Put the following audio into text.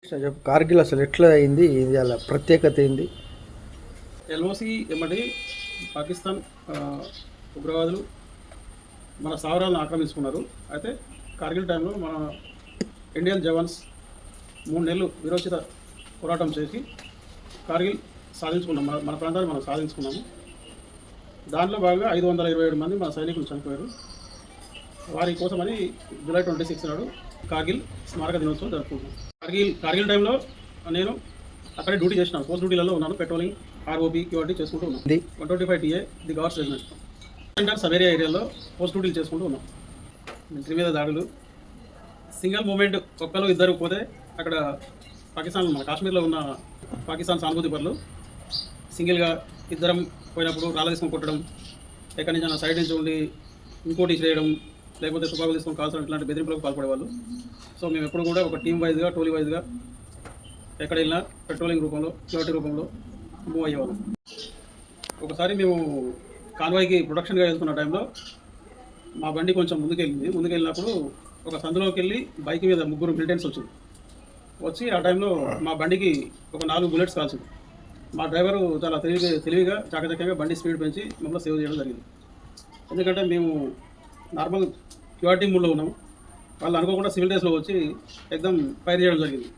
కార్గిల్ అసలు ఎట్లా అయింది, ఇది అలా ప్రత్యేకత ఏంది? ఎల్ఓసి ఎమ్మటి పాకిస్తాన్ ఉగ్రవాదులు మన స్థావరాలను ఆక్రమించుకున్నారు. అయితే కార్గిల్ టైంలో మన ఇండియన్ జవాన్స్ 3 నెలలు విరోచిత పోరాటం చేసి కార్గిల్ సాధించుకున్నాం. మన ప్రాంతాన్ని మనం సాధించుకున్నాము. దాంట్లో భాగంగా 527 మంది మన సైనికులు చనిపోయారు. వారి కోసమని జూలై 26 నాడు కార్గిల్ స్మారక దినోత్సవం జరుపుకుంటున్నాం. కార్గిల్ టైంలో నేను అక్కడే డ్యూటీ చేసినాను. పోస్ట్ డ్యూటీలలో ఉన్నాను. పెట్రోలింగ్, ఆర్ఓబి, క్యూఆర్టీ చేసుకుంటూ ఉన్నాను. 125 TA the guards regiment centre సవేరియా ఏరియాలో పోస్ట్ డ్యూటీలు చేసుకుంటూ ఉన్నాం. మిలిటరీ మీద దాడులు, సింగిల్ మూమెంట్ ఒక్కరు ఇద్దరు పోతే అక్కడ పాకిస్తాన్, మన కాశ్మీర్లో ఉన్న పాకిస్తాన్ సానుభూతి పరులు సింగిల్గా ఇద్దరం పోయినప్పుడు రాళ్ళ తీసుకొని కొట్టడం, ఎక్కడి నుంచి సైడ్ నుంచి ఉండి ఇంకోటి చేయడం, లేకపోతే తుపాకులు తీసుకొని కాల్చడం, ఇట్లాంటి బెదిరింపులకు పాల్పడేవాళ్ళు. సో మేము ఎప్పుడు కూడా ఒక టీమ్ వైజ్గా, టోలీ వైజ్గా ఎక్కడ వెళ్ళినా పెట్రోలింగ్ రూపంలో, క్యూరిటీ రూపంలో మూవ్ అయ్యేవాళ్ళం. ఒకసారి మేము కాన్వాయ్కి ప్రొడక్షన్గా వెళ్తున్న టైంలో మా బండి కొంచెం ముందుకెళ్ళినప్పుడు ఒక సందులోకి వెళ్ళి బైక్ మీద 3 మిలిటెంట్స్ వచ్చి ఆ టైంలో మా బండికి ఒక 4 బుల్లెట్స్ కాల్చింది. మా డ్రైవరు చాలా తెలివిగా చాకచక్యంగా బండి స్పీడ్ పెంచి మమ్మల్ని సేవ్ చేయడం జరిగింది. ఎందుకంటే మేము నార్మల్ క్యూఆర్టీ మూడ్లో ఉన్నాము. వాళ్ళు అనుకోకుండా సివిల్ డ్రెస్లో వచ్చి ఎగ్దమ్ ఫైర్ చేయడం జరిగింది.